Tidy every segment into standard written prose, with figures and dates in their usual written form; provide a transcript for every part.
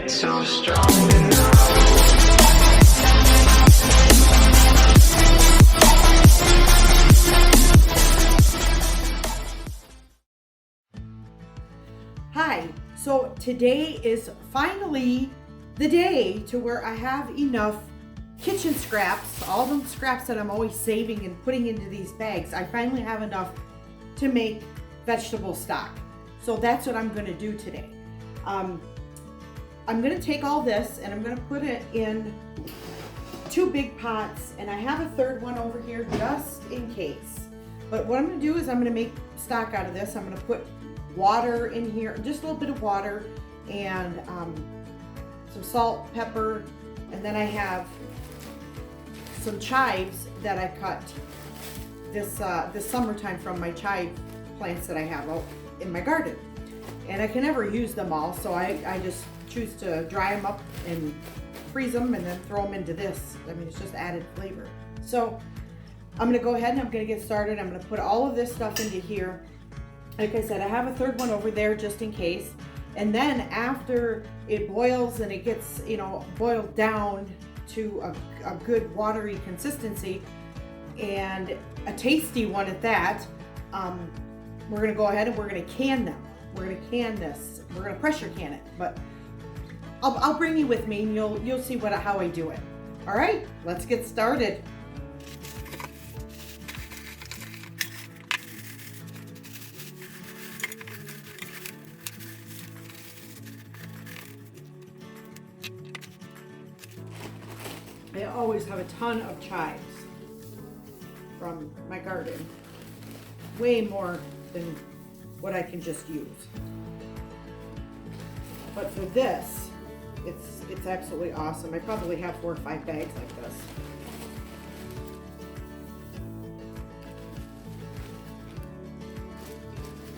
get too strong enough. Hi, so today is finally the day to where I have enough kitchen scraps, all the scraps that I'm always saving and putting into these bags. I finally have enough to make vegetable stock. So that's what I'm gonna do today. I'm gonna take all this and I'm gonna put it in 2 big pots, and I have a third one over here just in case. But what I'm gonna do is I'm gonna make stock out of this. I'm gonna put water in here, just a little bit of water, and some salt, pepper, and then I have some chives that I cut this summertime from my chive plants that I have out in my garden. And I can never use them all, so I just choose to dry them up and freeze them and then throw them into this. I mean, it's just added flavor. So I'm gonna go ahead and I'm gonna get started. I'm gonna put all of this stuff into here. Like I said, I have a third one over there just in case. And then after it boils and it gets, boiled down to a good watery consistency and a tasty one at that, we're gonna go ahead and we're gonna can them. We're gonna can this. We're gonna pressure can it, but I'll bring you with me and you'll see how I do it. All right, let's get started. I always have a ton of chives from my garden, way more than what I can just use. But for this, it's absolutely awesome. I probably have 4 or 5 bags like this.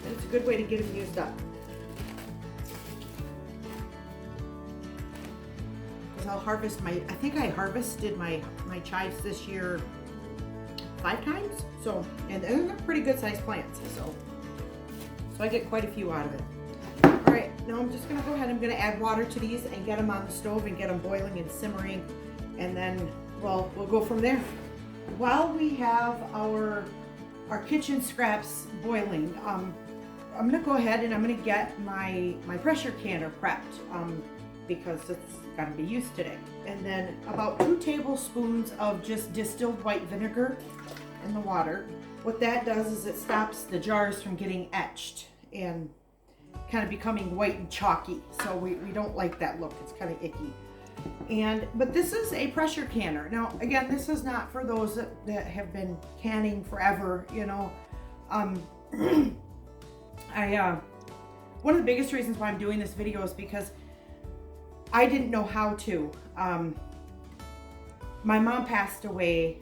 And it's a good way to get them used up. I'll harvest I think I harvested my chives this year 5 times. So, and they're pretty good sized plants. So I get quite a few out of it. All right, now I'm just gonna go ahead. I'm gonna add water to these and get them on the stove and get them boiling and simmering. And then, well, we'll go from there. While we have our kitchen scraps boiling, I'm gonna go ahead and I'm gonna get my pressure canner prepped. Because it's got to be used today. And then about 2 tablespoons of just distilled white vinegar in the water. What that does is it stops the jars from getting etched and kind of becoming white and chalky. So we don't like that look. It's kind of icky. But this is a pressure canner. Now, again, this is not for those that have been canning forever, one of the biggest reasons why I'm doing this video is because I didn't know how to. My mom passed away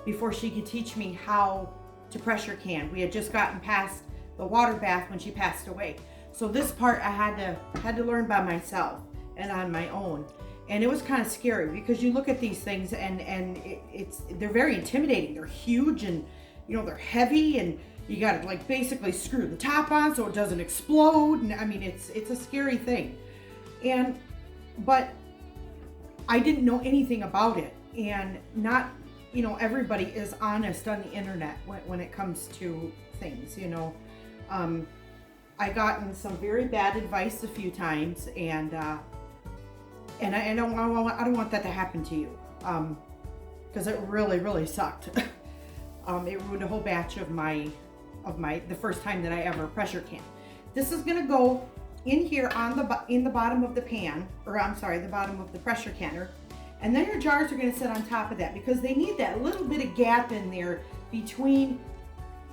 before she could teach me how to pressure can. We had just gotten past the water bath when she passed away. So this part I had to learn by myself and on my own. And it was kind of scary because you look at these things and they're very intimidating. They're huge and they're heavy, and you got to like basically screw the top on so it doesn't explode. And I mean, it's a scary thing. But I didn't know anything about it, and not, everybody is honest on the internet when it comes to things, I gotten some very bad advice a few times, and I don't want that to happen to you, because it really, really sucked. It ruined a whole batch of the first time that I ever pressure canned. This is gonna go in here in the bottom of the pan, or I'm sorry, the bottom of the pressure canner. And then your jars are gonna sit on top of that because they need that little bit of gap in there between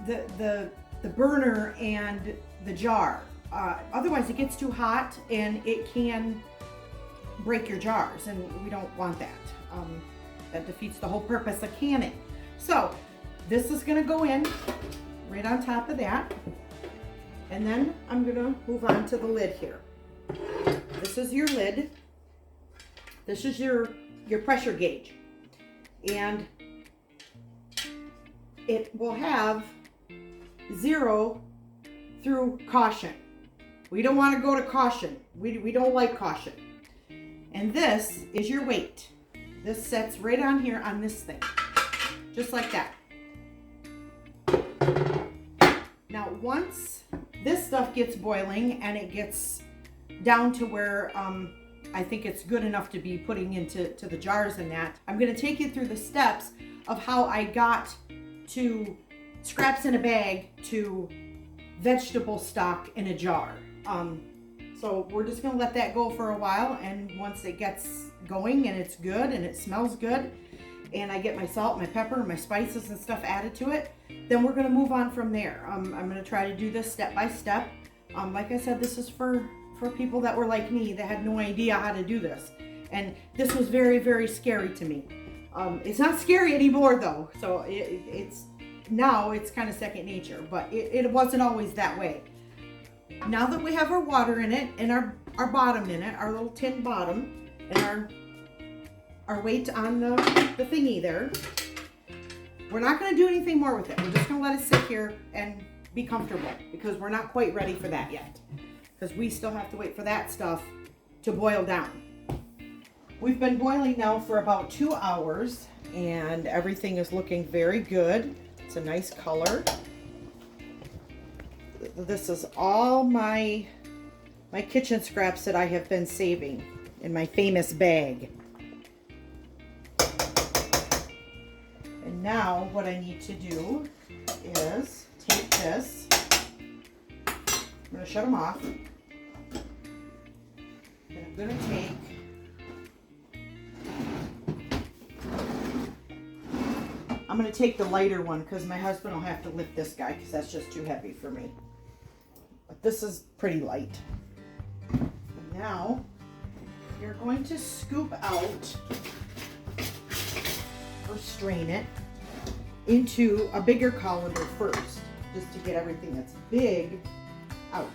the burner and the jar. Otherwise it gets too hot and it can break your jars, and we don't want that. That defeats the whole purpose of canning. So this is gonna go in right on top of that. And then I'm gonna move on to the lid here. This is your lid. This is your pressure gauge. And it will have 0 through caution. We don't want to go to caution. We don't like caution. And this is your weight. This sets right on here on this thing, just like that. Now, once this stuff gets boiling and it gets down to where I think it's good enough to be putting into the jars and that, I'm gonna take you through the steps of how I got to scraps in a bag to vegetable stock in a jar. So we're just gonna let that go for a while, and once it gets going and it's good and it smells good, and I get my salt, my pepper, my spices and stuff added to it, then we're gonna move on from there. I'm gonna try to do this step by step. Like I said, this is for people that were like me, that had no idea how to do this. And this was very, very scary to me. It's not scary anymore though, so it's now it's kind of second nature, but it wasn't always that way. Now that we have our water in it and our bottom in it, our little tin bottom, and our weight on the thingy there, we're not going to do anything more with it. We're just going to let it sit here and be comfortable, because we're not quite ready for that yet, because we still have to wait for that stuff to boil down. We've been boiling now for about 2 hours, and everything is looking very good. It's a nice color. This is all my kitchen scraps that I have been saving in my famous bag. And now what I need to do is take this. I'm going to shut them off. And I'm going to take the lighter one, because my husband will have to lift this guy because that's just too heavy for me. But this is pretty light. And now you're going to scoop out or strain it into a bigger colander first, just to get everything that's big out.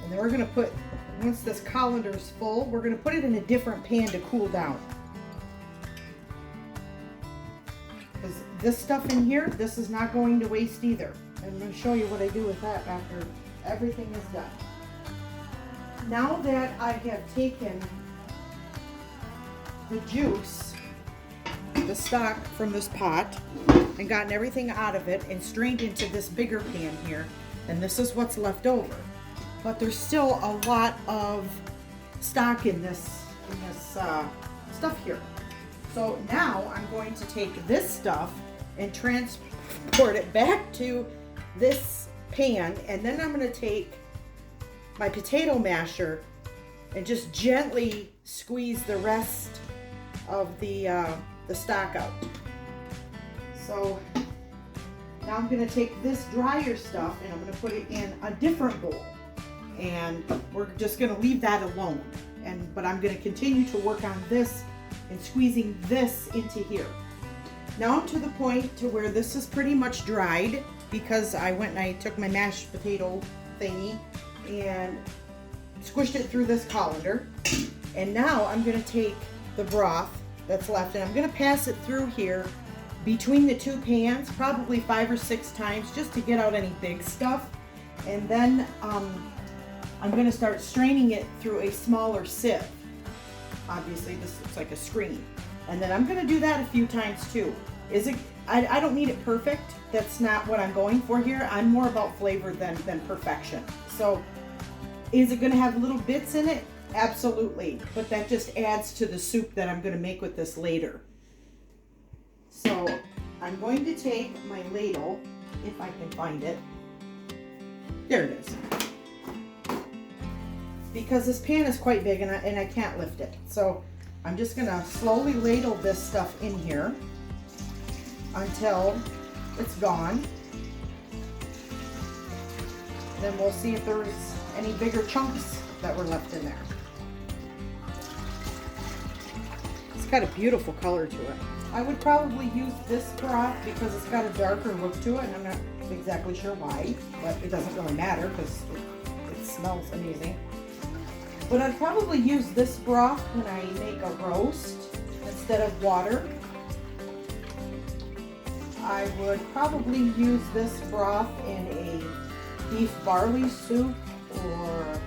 And then we're going to put, once this colander is full, we're going to put it in a different pan to cool down. Because this stuff in here, this is not going to waste either. And I'm going to show you what I do with that after everything is done. Now that I have taken the juice, the stock from this pot, and gotten everything out of it and strained into this bigger pan here, and this is what's left over. But there's still a lot of stock in this stuff here. So now I'm going to take this stuff and transport it back to this pan, and then I'm going to take my potato masher and just gently squeeze the rest of the stock out. So now I'm going to take this drier stuff and I'm going to put it in a different bowl. And we're just going to leave that alone. But I'm going to continue to work on this and squeezing this into here. Now to the point to where this is pretty much dried, because I went and I took my mashed potato thingy and squished it through this colander. And now I'm going to take the broth that's left and I'm going to pass it through here between the two pans, probably 5 or 6 times, just to get out any big stuff. And then I'm going to start straining it through a smaller sieve. Obviously this looks like a screen. And then I'm going to do that a few times too. I don't need it perfect. That's not what I'm going for here. I'm more about flavor than perfection. So is it going to have little bits in it? Absolutely. But that just adds to the soup that I'm going to make with this later. So I'm going to take my ladle, if I can find it. There it is. Because this pan is quite big and I can't lift it. So I'm just going to slowly ladle this stuff in here until it's gone. Then we'll see if there's any bigger chunks that were left in there. It's got a beautiful color to it. I would probably use this broth because it's got a darker look to it, and I'm not exactly sure why, but it doesn't really matter because it smells amazing. But I'd probably use this broth when I make a roast instead of water. I would probably use this broth in a beef barley soup or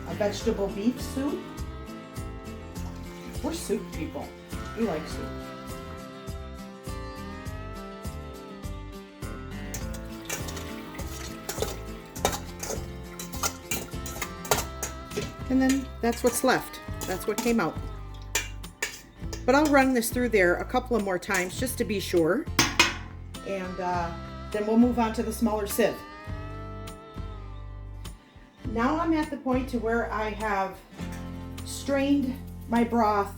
a vegetable beef soup. We're soup people. We like soup. And then that's what's left. That's what came out. But I'll run this through there a couple of more times just to be sure. And then we'll move on to the smaller sieve. Now I'm at the point to where I have strained my broth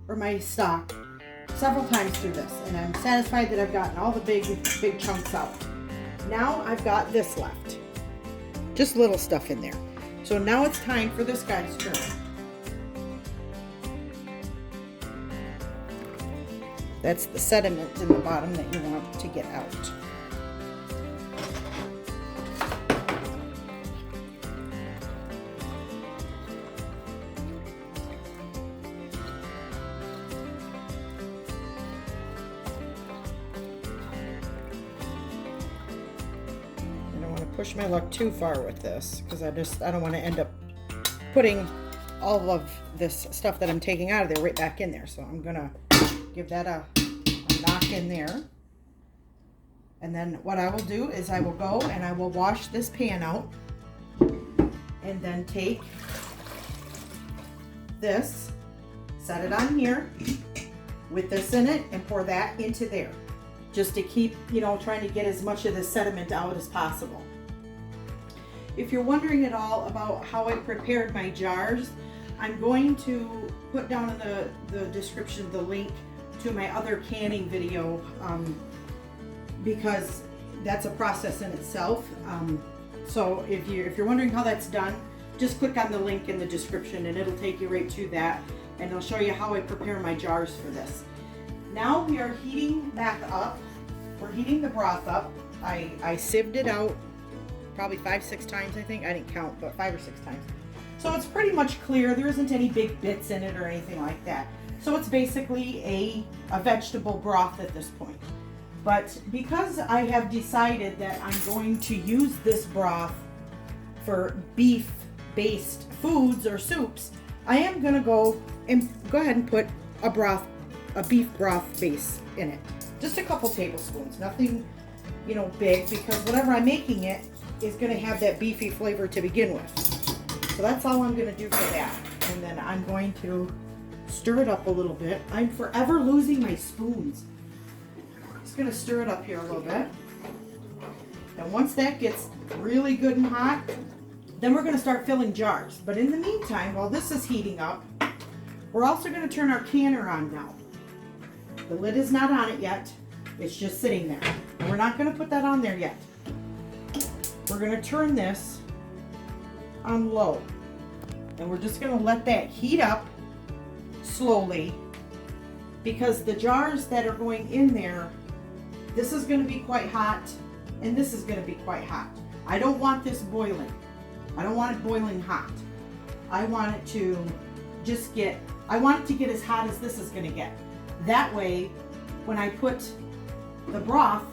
or my stock several times through this, and I'm satisfied that I've gotten all the big chunks out. Now I've got this left, just little stuff in there. So now it's time for this guy's turn. That's the sediment in the bottom that you want to get out. Push my luck too far with this because I don't want to end up putting all of this stuff that I'm taking out of there right back in there. So I'm gonna give that a knock in there. And then what I will do is I will go and I will wash this pan out and then take this, set it on here with this in it and pour that into there just to keep, trying to get as much of the sediment out as possible. If you're wondering at all about how I prepared my jars, I'm going to put down in the description the link to my other canning video because that's a process in itself. So if you're wondering how that's done, just click on the link in the description and it'll take you right to that, and it'll show you how I prepare my jars for this. Now we are heating back up. We're heating the broth up. I sieved it out probably 5-6 times, I think. I didn't count, but 5 or 6 times. So it's pretty much clear. There isn't any big bits in it or anything like that. So it's basically a vegetable broth at this point. But because I have decided that I'm going to use this broth for beef-based foods or soups, I am going to go ahead and put a beef broth base in it. Just a couple tablespoons, nothing, big, because whatever I'm making it is going to have that beefy flavor to begin with. So that's all I'm going to do for that. And then I'm going to stir it up a little bit. I'm forever losing my spoons. Just going to stir it up here a little bit. And once that gets really good and hot, then we're going to start filling jars. But in the meantime, while this is heating up, we're also going to turn our canner on now. The lid is not on it yet. It's just sitting there. And we're not going to put that on there yet. We're going to turn this on low. And we're just going to let that heat up slowly, because the jars that are going in there, this is going to be quite hot and this is going to be quite hot. I don't want this boiling. I don't want it boiling hot. I want it to get as hot as this is going to get. That way, when I put the broth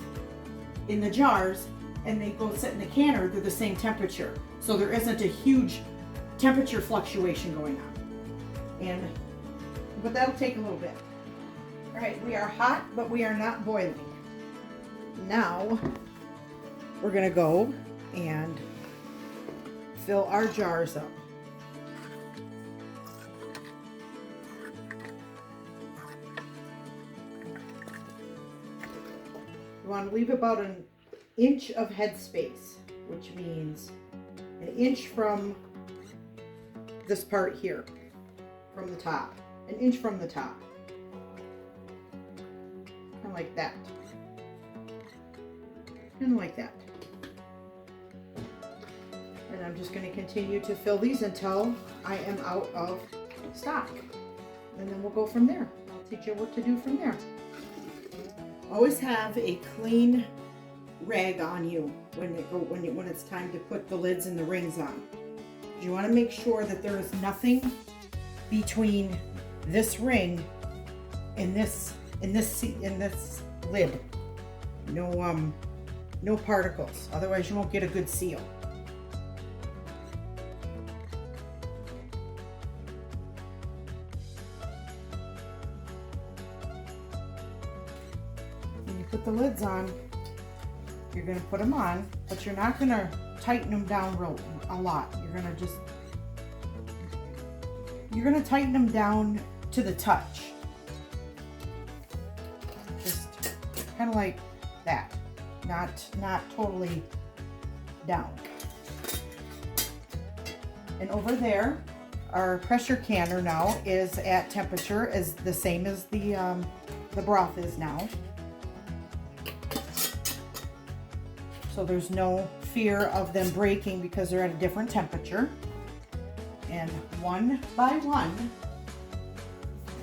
in the jars and they go sit in the canner, they're the same temperature. So there isn't a huge temperature fluctuation going on. But that'll take a little bit. All right, we are hot, but we are not boiling. Now, we're gonna go and fill our jars up. You want to leave about an inch of headspace, which means an inch from this part here, from the top, an inch from the top, kind of like that, and like that. And I'm just going to continue to fill these until I am out of stock, and then we'll go from there. I'll teach you what to do from there. Always have a clean rag on you when it's time to put the lids and the rings on. You want to make sure that there is nothing between this ring in this lid. No particles. Otherwise you won't get a good seal. When you put the lids on, you're going to put them on, but you're not going to tighten them down a lot. You're going to tighten them down to the touch. Just kind of like that. Not totally down. And over there, our pressure canner now is at temperature is the same as the broth is now. So there's no fear of them breaking because they're at a different temperature. And one by one,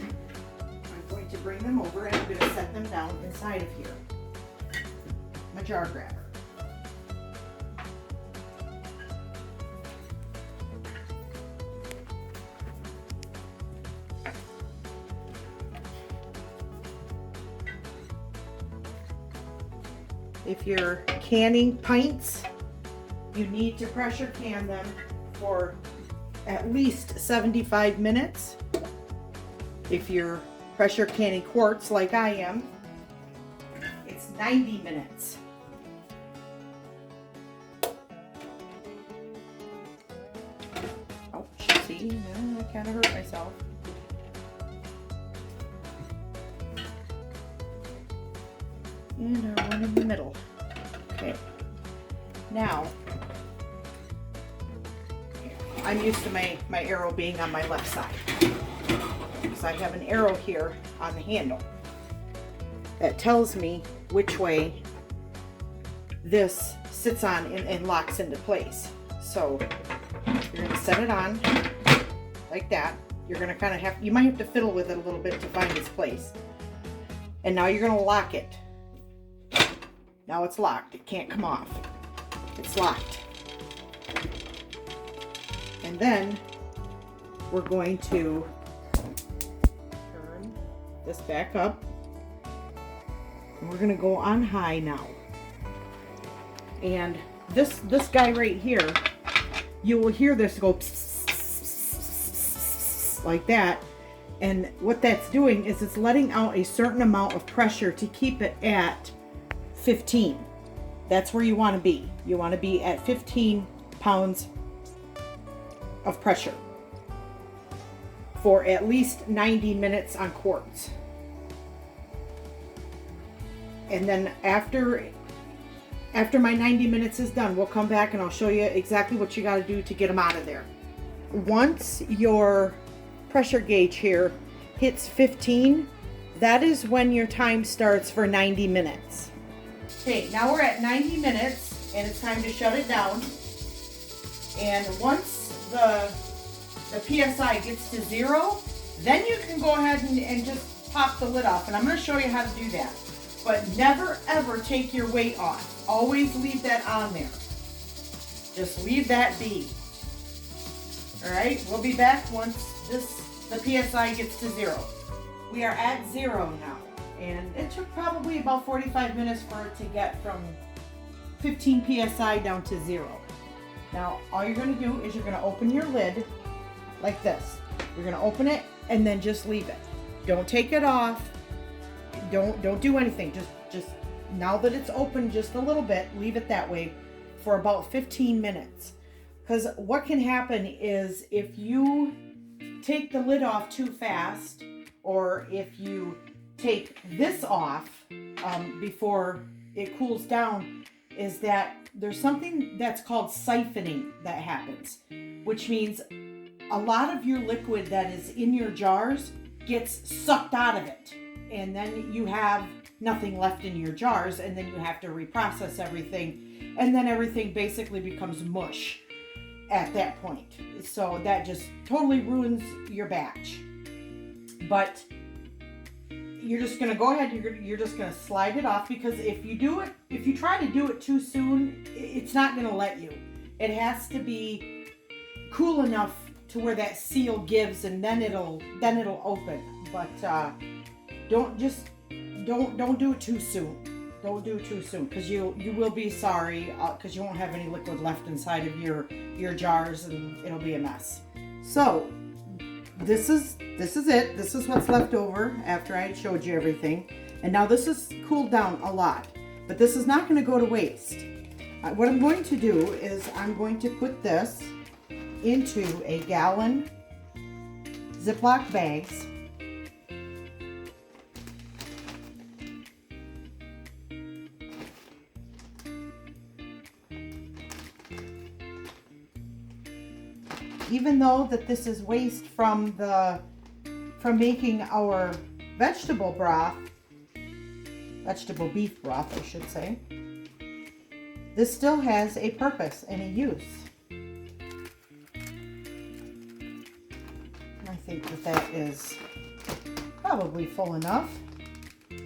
I'm going to bring them over and I'm going to set them down inside of here. My jar grabber. If you're canning pints, you need to pressure can them for at least 75 minutes. If you're pressure canning quarts like I am, it's 90 minutes. Oh, see, I kind of hurt myself. And our one in the middle. Okay. Now, I'm used to my arrow being on my left side. So I have an arrow here on the handle that tells me which way this sits on and locks into place. So you're going to set it on like that. You're going to kind of you might have to fiddle with it a little bit to find its place. And now you're going to lock it. Now it's locked. It can't come off. It's locked. And then we're going to turn this back up. And we're going to go on high now. And this guy right here, you will hear this go like that. And what that's doing is it's letting out a certain amount of pressure to keep it at 15. That's where you want to be. You want to be at 15 pounds of pressure for at least 90 minutes on quarts. And then after my 90 minutes is done, we'll come back and I'll show you exactly what you got to do to get them out of there. Once your pressure gauge here hits 15, that is when your time starts for 90 minutes. Okay, now we're at 90 minutes and it's time to shut it down. And once the PSI gets to 0, then you can go ahead and just pop the lid off. And I'm going to show you how to do that. But never ever take your weight off. Always leave that on there. Just leave that be. Alright, we'll be back once the PSI gets to 0. We are at 0 now. And it took probably about 45 minutes for it to get from 15 PSI down to 0. Now, all you're going to do is you're going to open your lid like this. You're going to open it and then just leave it. Don't take it off. Don't do anything. Just now that it's open just a little bit, leave it that way for about 15 minutes. Because what can happen is if you take the lid off too fast, or if you take this off before it cools down, is that there's something that's called siphoning that happens, which means a lot of your liquid that is in your jars gets sucked out of it, and then you have nothing left in your jars, and then you have to reprocess everything, and then everything basically becomes mush at that point. So that just totally ruins your batch. But you're just going to go ahead, you're just going to slide it off, because if you try to do it too soon, it's not going to let you. It has to be cool enough to where that seal gives, and then it'll open. But don't do it too soon. Don't do it too soon, because you will be sorry, because you won't have any liquid left inside of your jars, and it'll be a mess. So this is it. This is what's left over after I showed you everything. And now this has cooled down a lot, but this is not going to go to waste. What I'm going to do is I'm going to put this into a gallon Ziploc bags. Even though that this is waste from making our vegetable beef broth, I should say, this still has a purpose and a use. I think that is probably full enough. Wipe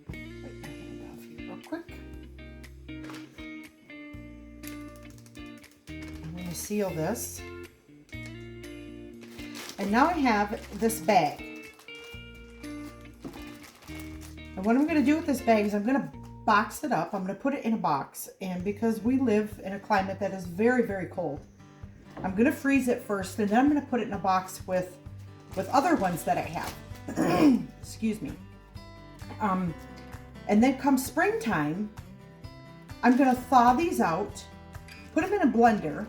my hand off here real quick. I'm going to seal this. And now I have this bag. And what I'm going to do with this bag is I'm going to box it up. I'm going to put it in a box. And because we live in a climate that is very, very cold, I'm going to freeze it first, and then I'm going to put it in a box with other ones that I have. Excuse me. And then come springtime, I'm going to thaw these out, put them in a blender,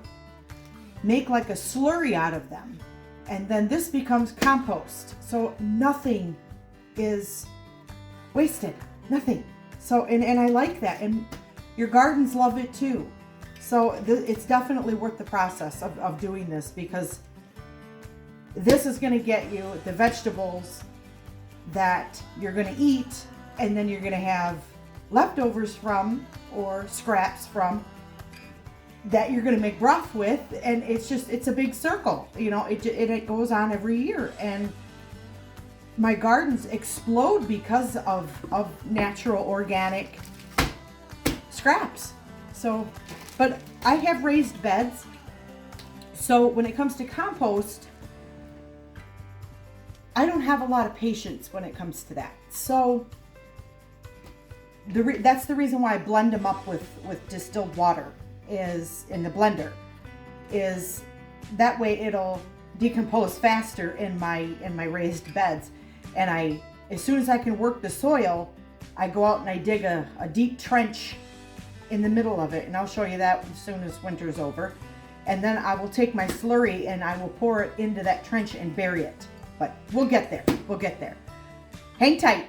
make like a slurry out of them. And then this becomes compost. So nothing is wasted, nothing. So, and I like that. And your gardens love it too. So it's definitely worth the process of doing this, because this is going to get you the vegetables that you're going to eat, and then you're going to have leftovers from, or scraps from, that you're going to make broth with. And it's a big circle, you know, it goes on every year. And my gardens explode because of natural organic scraps. So, but I have raised beds, so when it comes to compost, I don't have a lot of patience when it comes to that. So that's the reason why I blend them up with distilled water, is in the blender, is that way it'll decompose faster in my raised beds. And as soon as I can work the soil, I go out and I dig a deep trench in the middle of it, and I'll show you that as soon as winter's over. And then I will take my slurry and I will pour it into that trench and bury it. But we'll get there. Hang tight.